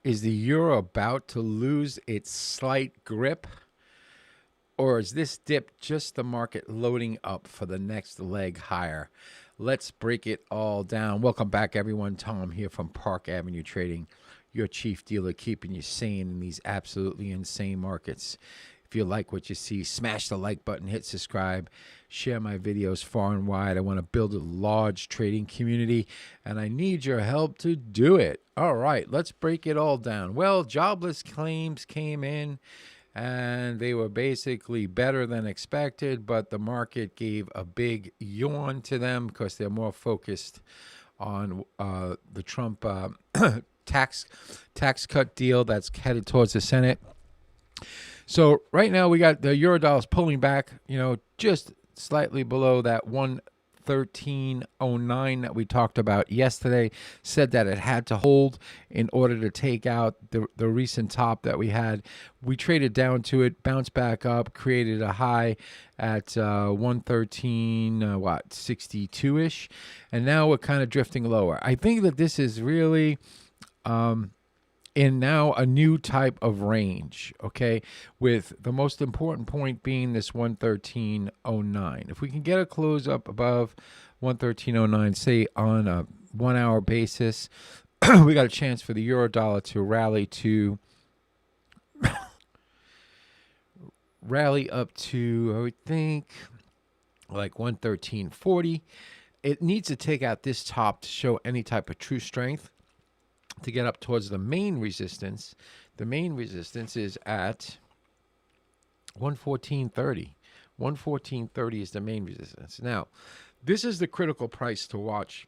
Is the euro about to lose its slight grip? Or is this dip just the market loading up for the next leg higher? Let's break it all down. Welcome back, everyone. Tom here from Park Avenue Trading, your chief dealer, keeping you sane in these absolutely insane markets. If you like what you see, smash the like button, hit subscribe, share my videos far and wide. I want to build a large trading community, and I need your help to do it. All right, let's break it all down. Well, jobless claims came in, and they were basically better than expected, but the market gave a big yawn to them because they're more focused on the Trump tax cut deal that's headed towards the Senate. So right now we got the euro dollar's pulling back, just slightly below that 113.09 that we talked about yesterday. Said that it had to hold in order to take out the recent top that we had. We traded down to it, bounced back up, created a high at 113.62-ish, and now we're kind of drifting lower. I think that this is really in now a new type of range, okay, with the most important point being this 113.09. If we can get a close up above 113.09, say on a 1 hour basis, we got a chance for the euro dollar to rally up to, I would think, like 113.40. It needs to take out this top to show any type of true strength, to get up towards the main resistance. The main resistance is at 114.30. 114.30 is the main resistance. Now, this is the critical price to watch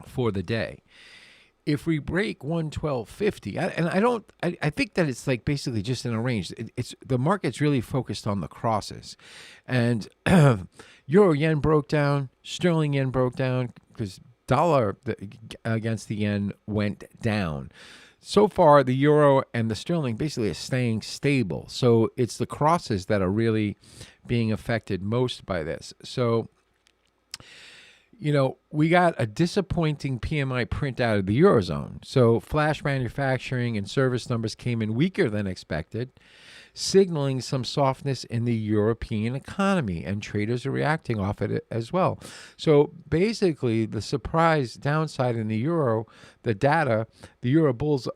for the day. If we break 112.50, I think that it's like basically just in a range. It's the market's really focused on the crosses, and euro yen broke down, sterling yen broke down because dollar against the yen went down. So far, the euro and the sterling basically are staying stable. So it's the crosses that are really being affected most by this. So, we got a disappointing PMI print out of the Eurozone. So flash manufacturing and service numbers came in weaker than expected, signaling some softness in the European economy, and traders are reacting off it as well. So basically, the surprise downside in the euro, the data, the euro bulls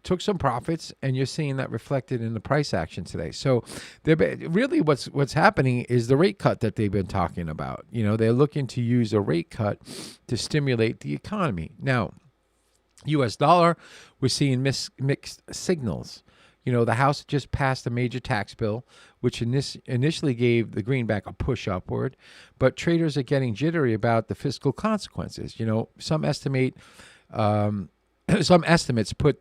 took some profits, and you're seeing that reflected in the price action today. So really what's happening is the rate cut that they've been talking about. They're looking to use a rate cut to stimulate the economy. Now, U.S. dollar, we're seeing mixed signals. The House just passed a major tax bill, which initially gave the greenback a push upward, but traders are getting jittery about the fiscal consequences. Some estimates put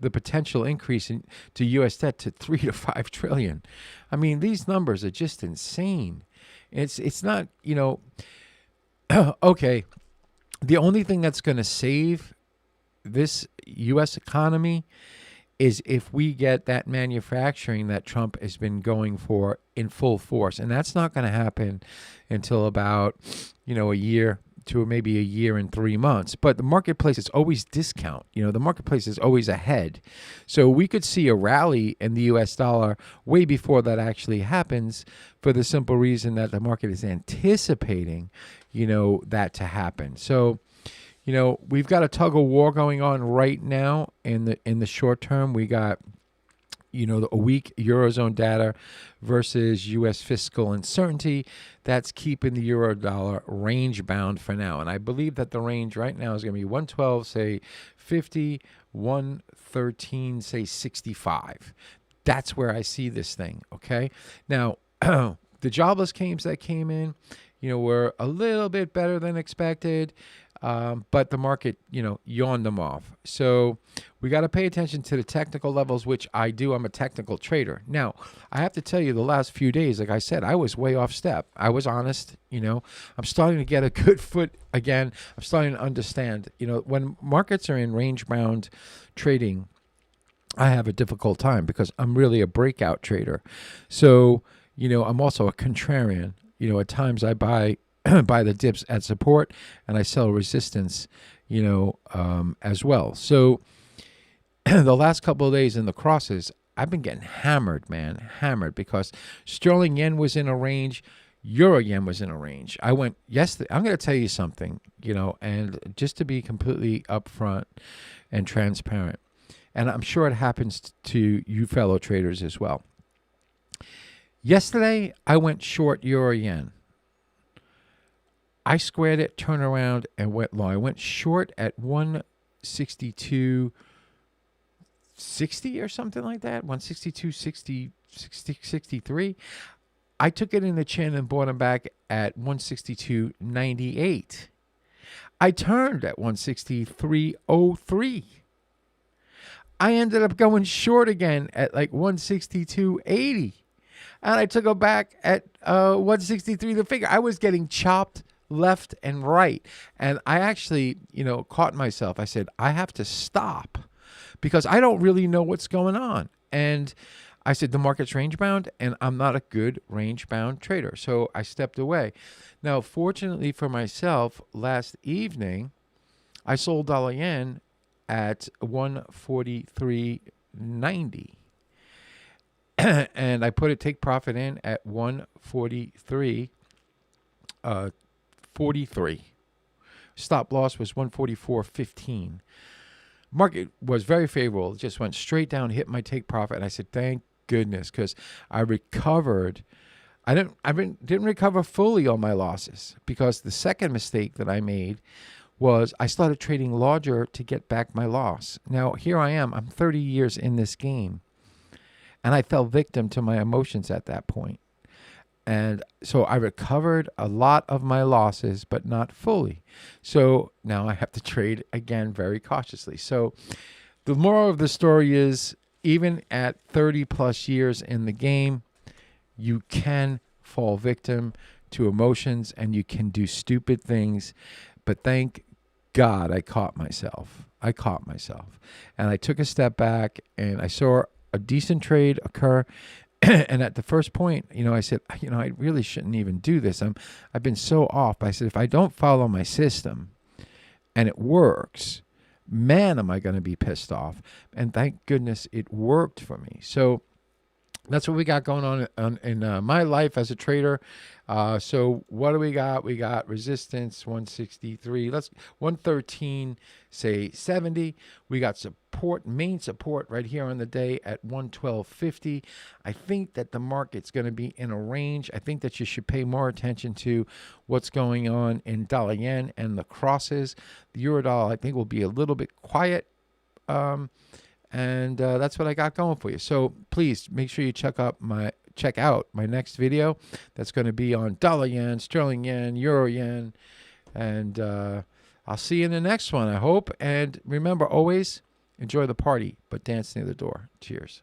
the potential increase to U.S. debt to 3 to 5 trillion. I mean, these numbers are just insane. It's not, okay. The only thing that's going to save this U.S. economy is if we get that manufacturing that Trump has been going for in full force. And that's not going to happen until about, a year to maybe a year and 3 months. But the marketplace is always discount. The marketplace is always ahead. So we could see a rally in the U.S. dollar way before that actually happens, for the simple reason that the market is anticipating, that to happen. So, we've got a tug of war going on right now in the short term. We got, a weak Eurozone data versus U.S. fiscal uncertainty. That's keeping the euro dollar range bound for now. And I believe that the range right now is going to be 112, say 50, 113, say 65. That's where I see this thing, okay? Now, the jobless claims that came in, were a little bit better than expected. But the market, yawned them off. So we got to pay attention to the technical levels, which I do. I'm a technical trader. Now, I have to tell you, the last few days, like I said, I was way off step. I was honest. I'm starting to get a good foot again. I'm starting to understand, when markets are in range-bound trading, I have a difficult time because I'm really a breakout trader. So, I'm also a contrarian. At times I buy the dips at support, and I sell resistance, as well. So the last couple of days in the crosses, I've been getting hammered, man, hammered, because sterling yen was in a range, euro yen was in a range. I went yesterday. I'm going to tell you something, and just to be completely upfront and transparent, and I'm sure it happens to you fellow traders as well. Yesterday, I went short euro yen. I squared it, turned around, and went long. I went short at 162.60 or something like that, 162.60, 63. I took it in the chin and bought them back at 162.98. I turned at 163.03. I ended up going short again at like 162.80. And I took it back at 163 the figure. I was getting chopped left and right. And I actually, caught myself. I said, I have to stop because I don't really know what's going on. And I said, the market's range bound, and I'm not a good range bound trader. So I stepped away. Now, fortunately for myself, last evening, I sold dollar yen at 143.90. And I put a take profit in at 143.43. Stop loss was 144.15. Market was very favorable. It just went straight down, hit my take profit, and I said, thank goodness, because I recovered. I didn't recover fully on my losses, because the second mistake that I made was I started trading larger to get back my loss. Now, here I am. I'm 30 years in this game, and I fell victim to my emotions at that point. And so I recovered a lot of my losses, but not fully. So now I have to trade again very cautiously. So the moral of the story is, even at 30 plus years in the game, you can fall victim to emotions and you can do stupid things. But thank God I caught myself. And I took a step back and I saw a decent trade occur. And at the first point, I said, I really shouldn't even do this. I've been so off. I said, if I don't follow my system and it works, man, am I going to be pissed off. And thank goodness it worked for me. So that's what we got going on in my life as a trader. So what do we got? We got resistance 163. 113, say 70. We got support, main support right here on the day at 112.50. I think that the market's going to be in a range. I think that you should pay more attention to what's going on in dollar yen and the crosses. The euro dollar, I think, will be a little bit quiet. And that's what I got going for you. So please make sure you check out my next video. That's going to be on dollar yen, sterling yen, euro yen. And I'll see you in the next one, I hope. And remember, always enjoy the party, but dance near the door. Cheers.